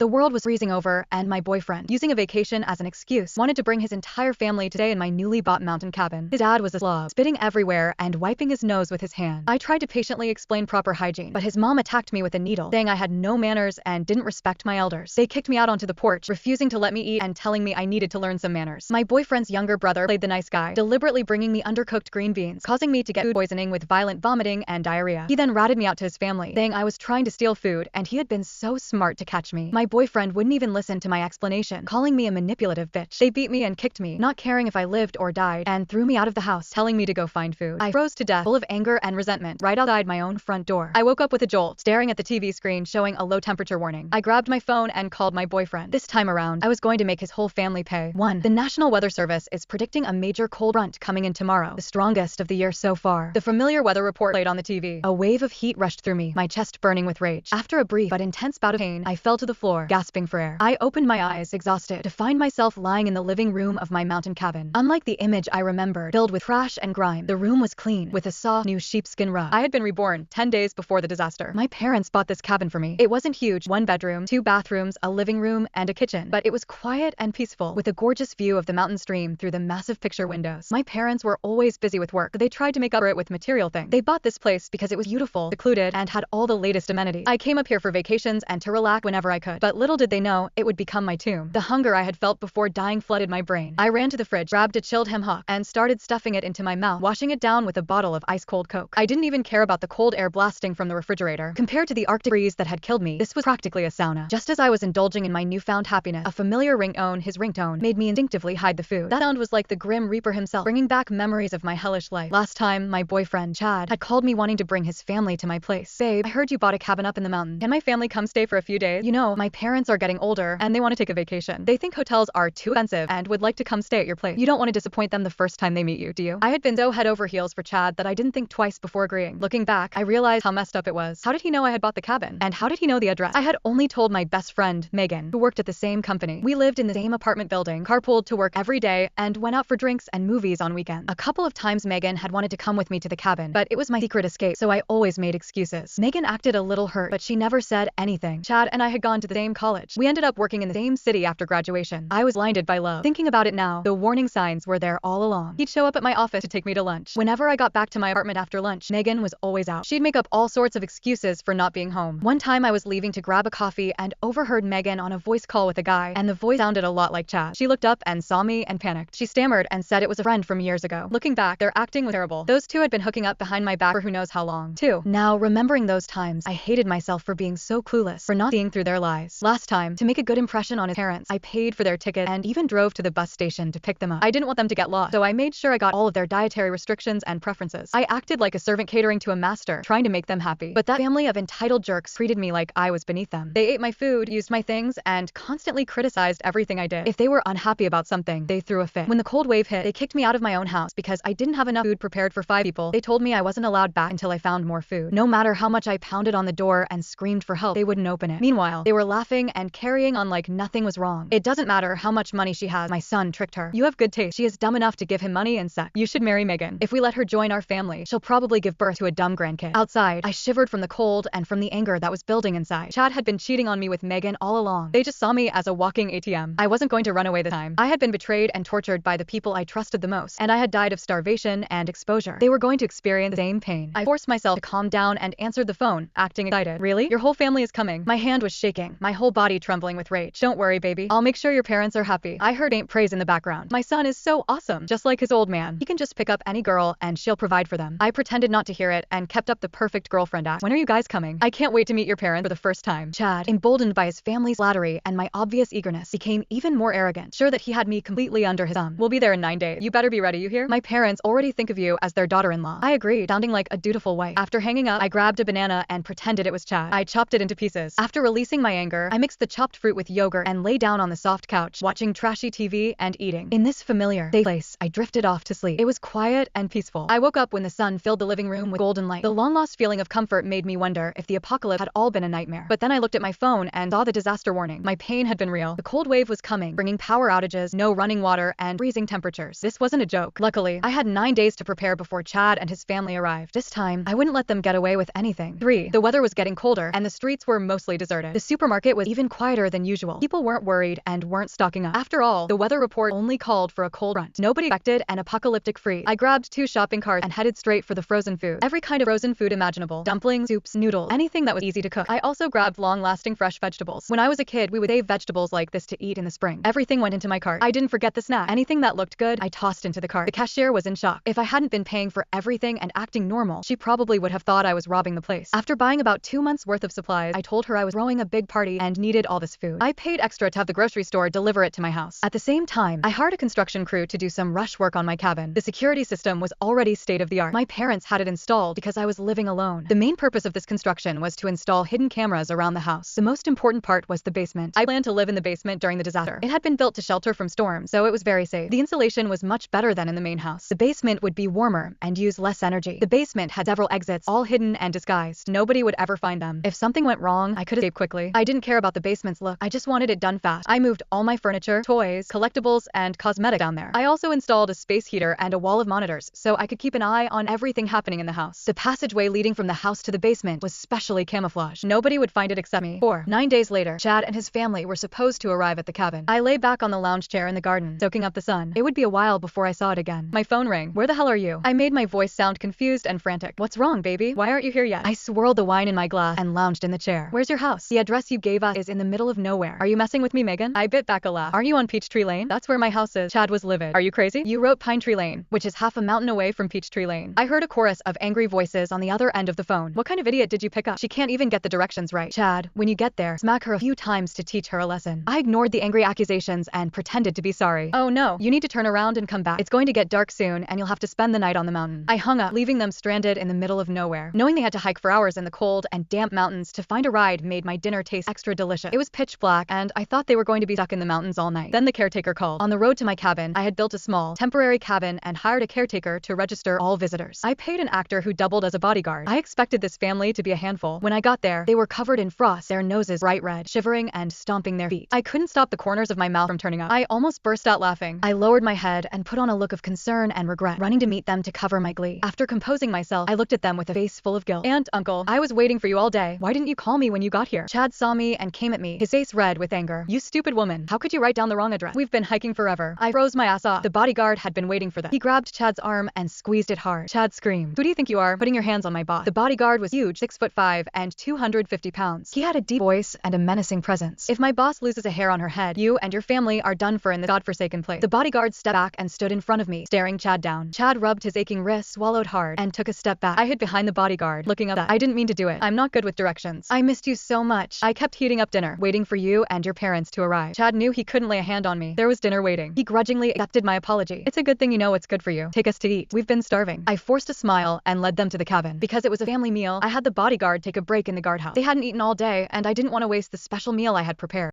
The world was freezing over, and my boyfriend, using a vacation as an excuse, wanted to bring his entire family to stay in my newly bought mountain cabin. His dad was a slob, spitting everywhere and wiping his nose with his hand. I tried to patiently explain proper hygiene, but his mom attacked me with a needle, saying I had no manners and didn't respect my elders. They kicked me out onto the porch, refusing to let me eat and telling me I needed to learn some manners. My boyfriend's younger brother played the nice guy, deliberately bringing me undercooked green beans, causing me to get food poisoning with violent vomiting and diarrhea. He then ratted me out to his family, saying I was trying to steal food and he had been so smart to catch me. My boyfriend wouldn't even listen to my explanation, calling me a manipulative bitch. They beat me and kicked me, not caring if I lived or died, and threw me out of the house, telling me to go find food. I froze to death, full of anger and resentment, right outside my own front door. I woke up with a jolt, staring at the TV screen showing a low temperature warning. I grabbed my phone and called my boyfriend. This time around, I was going to make his whole family pay. 1. The National Weather Service is predicting a major cold front coming in tomorrow, the strongest of the year so far. The familiar weather report played on the TV. A wave of heat rushed through me, my chest burning with rage. After a brief but intense bout of pain, I fell to the floor, gasping for air. I opened my eyes, exhausted, to find myself lying in the living room of my mountain cabin. Unlike the image I remembered, filled with trash and grime, the room was clean, with a soft, new sheepskin rug. I had been reborn 10 days before the disaster. My parents bought this cabin for me. It wasn't huge, 1 bedroom, 2 bathrooms, a living room, and a kitchen, but it was quiet and peaceful, with a gorgeous view of the mountain stream through the massive picture windows. My parents were always busy with work, but they tried to make up for it with material things. They bought this place because it was beautiful, secluded, and had all the latest amenities. I came up here for vacations and to relax whenever I could, but little did they know it would become my tomb. The hunger I had felt before dying flooded my brain. I ran to the fridge, grabbed a chilled ham hock, and started stuffing it into my mouth, washing it down with a bottle of ice-cold Coke. I didn't even care about the cold air blasting from the refrigerator. Compared to the Arctic freeze that had killed me, this was practically a sauna. Just as I was indulging in my newfound happiness, a familiar ringtone made me instinctively hide the food. That sound was like the Grim Reaper himself, bringing back memories of my hellish life. Last time, my boyfriend, Chad, had called me wanting to bring his family to my place. Babe, I heard you bought a cabin up in the mountain. Can my family come stay for a few days? You know, my parents are getting older, and they want to take a vacation. They think hotels are too expensive and would like to come stay at your place. You don't want to disappoint them the first time they meet you, do you? I had been so head over heels for Chad that I didn't think twice before agreeing. Looking back, I realized how messed up it was. How did he know I had bought the cabin? And how did he know the address? I had only told my best friend, Megan, who worked at the same company. We lived in the same apartment building, carpooled to work every day, and went out for drinks and movies on weekends. A couple of times Megan had wanted to come with me to the cabin, but it was my secret escape, so I always made excuses. Megan acted a little hurt, but she never said anything. Chad and I had gone to the same college. We ended up working in the same city after graduation. I was blinded by love. Thinking about it now, the warning signs were there all along. He'd show up at my office to take me to lunch. Whenever I got back to my apartment after lunch, Megan was always out. She'd make up all sorts of excuses for not being home. One time I was leaving to grab a coffee and overheard Megan on a voice call with a guy, and the voice sounded a lot like Chad. She looked up and saw me and panicked. She stammered and said it was a friend from years ago. Looking back, their acting was terrible. Those two had been hooking up behind my back for who knows how long. 2. Now, remembering those times, I hated myself for being so clueless, for not seeing through their lies. Last time, to make a good impression on his parents, I paid for their ticket and even drove to the bus station to pick them up. I didn't want them to get lost, so I made sure I got all of their dietary restrictions and preferences. I acted like a servant catering to a master, trying to make them happy. But that family of entitled jerks treated me like I was beneath them. They ate my food, used my things, and constantly criticized everything I did. If they were unhappy about something, they threw a fit. When the cold wave hit, they kicked me out of my own house because I didn't have enough food prepared for 5 people. They told me I wasn't allowed back until I found more food. No matter how much I pounded on the door and screamed for help, they wouldn't open it. Meanwhile, they were laughing and carrying on like nothing was wrong. It doesn't matter how much money she has, my son tricked her. You have good taste. She is dumb enough to give him money and sex. You should marry Megan. If we let her join our family, she'll probably give birth to a dumb grandkid. Outside, I shivered from the cold and from the anger that was building inside. Chad had been cheating on me with Megan all along. They just saw me as a walking ATM. I wasn't going to run away this time. I had been betrayed and tortured by the people I trusted the most, and I had died of starvation and exposure. They were going to experience the same pain. I forced myself to calm down and answered the phone, acting excited. Really? Your whole family is coming? My hand was shaking, my whole body trembling with rage. Don't worry, baby. I'll make sure your parents are happy. I heard Aunt praise in the background. My son is so awesome. Just like his old man. He can just pick up any girl and she'll provide for them. I pretended not to hear it and kept up the perfect girlfriend act. When are you guys coming? I can't wait to meet your parents for the first time. Chad, emboldened by his family's flattery and my obvious eagerness, became even more arrogant, sure that he had me completely under his thumb. We'll be there in 9 days. You better be ready, you hear? My parents already think of you as their daughter-in-law. I agreed, sounding like a dutiful wife. After hanging up, I grabbed a banana and pretended it was Chad. I chopped it into pieces. After releasing my anger, I mixed the chopped fruit with yogurt and lay down on the soft couch, watching trashy TV and eating. In this familiar, safe place, I drifted off to sleep. It was quiet and peaceful. I woke up when the sun filled the living room with golden light. The long-lost feeling of comfort made me wonder if the apocalypse had all been a nightmare. But then I looked at my phone and saw the disaster warning. My pain had been real. The cold wave was coming, bringing power outages, no running water, and freezing temperatures. This wasn't a joke. Luckily, I had 9 days to prepare before Chad and his family arrived. This time, I wouldn't let them get away with anything. 3. The weather was getting colder, and the streets were mostly deserted. The supermarket market was even quieter than usual. People weren't worried and weren't stocking up. After all, the weather report only called for a cold front. Nobody expected an apocalyptic freeze. I grabbed 2 shopping carts and headed straight for the frozen food. Every kind of frozen food imaginable. Dumplings, soups, noodles, anything that was easy to cook. I also grabbed long-lasting fresh vegetables. When I was a kid, we would save vegetables like this to eat in the spring. Everything went into my cart. I didn't forget the snack. Anything that looked good, I tossed into the cart. The cashier was in shock. If I hadn't been paying for everything and acting normal, she probably would have thought I was robbing the place. After buying about 2 months worth of supplies, I told her I was throwing a big party and needed all this food. I paid extra to have the grocery store deliver it to my house. At the same time, I hired a construction crew to do some rush work on my cabin. The security system was already state-of-the-art. My parents had it installed because I was living alone. The main purpose of this construction was to install hidden cameras around the house. The most important part was the basement. I planned to live in the basement during the disaster. It had been built to shelter from storms, so it was very safe. The insulation was much better than in the main house. The basement would be warmer and use less energy. The basement had several exits, all hidden and disguised. Nobody would ever find them. If something went wrong, I could escape quickly. I didn't care about the basement's look. I just wanted it done fast. I moved all my furniture, toys, collectibles, and cosmetics down there. I also installed a space heater and a wall of monitors, so I could keep an eye on everything happening in the house. The passageway leading from the house to the basement was specially camouflaged. Nobody would find it except me. 9 days later, Chad and his family were supposed to arrive at the cabin. I lay back on the lounge chair in the garden, soaking up the sun. It would be a while before I saw it again. My phone rang. "Where the hell are you?" I made my voice sound confused and frantic. "What's wrong, baby? Why aren't you here yet?" I swirled the wine in my glass and lounged in the chair. "Where's your house? The address you gave us is in the middle of nowhere. Are you messing with me, Megan?" I bit back a laugh. "Aren't you on Peachtree Lane? That's where my house is." Chad was livid. "Are you crazy? You wrote Pine Tree Lane, which is half a mountain away from Peachtree Lane." I heard a chorus of angry voices on the other end of the phone. "What kind of idiot did you pick up? She can't even get the directions right." "Chad, when you get there, smack her a few times to teach her a lesson." I ignored the angry accusations and pretended to be sorry. "Oh no, you need to turn around and come back. It's going to get dark soon and you'll have to spend the night on the mountain." I hung up, leaving them stranded in the middle of nowhere. Knowing they had to hike for hours in the cold and damp mountains to find a ride made my dinner taste extra delicious. It was pitch black and I thought they were going to be stuck in the mountains all night. Then the caretaker called. On the road to my cabin, I had built a small, temporary cabin and hired a caretaker to register all visitors. I paid an actor who doubled as a bodyguard. I expected this family to be a handful. When I got there, they were covered in frost, their noses bright red, shivering and stomping their feet. I couldn't stop the corners of my mouth from turning up. I almost burst out laughing. I lowered my head and put on a look of concern and regret, running to meet them to cover my glee. After composing myself, I looked at them with a face full of guilt. "Aunt, uncle, I was waiting for you all day. Why didn't you call me when you got here?" Chad saw me and came at me, his face red with anger. "You stupid woman. How could you write down the wrong address? We've been hiking forever." I froze my ass off. The bodyguard had been waiting for them. He grabbed Chad's arm and squeezed it hard. Chad screamed. "Who do you think you are, putting your hands on my boss?" The bodyguard was huge, 6'5" and 250 pounds. He had a deep voice and a menacing presence. "If my boss loses a hair on her head, you and your family are done for in this godforsaken place." The bodyguard stepped back and stood in front of me, staring Chad down. Chad rubbed his aching wrist, swallowed hard, and took a step back. I hid behind the bodyguard, looking up. "I didn't mean to do it. I'm not good with directions. I missed you so much. I kept heating up dinner, waiting for you and your parents to arrive." Chad knew he couldn't lay a hand on me. There was dinner waiting. He grudgingly accepted my apology. "It's a good thing you know what's good for you. Take us to eat. We've been starving." I forced a smile and led them to the cabin. Because it was a family meal, I had the bodyguard take a break in the guardhouse. They hadn't eaten all day, and I didn't want to waste the special meal I had prepared.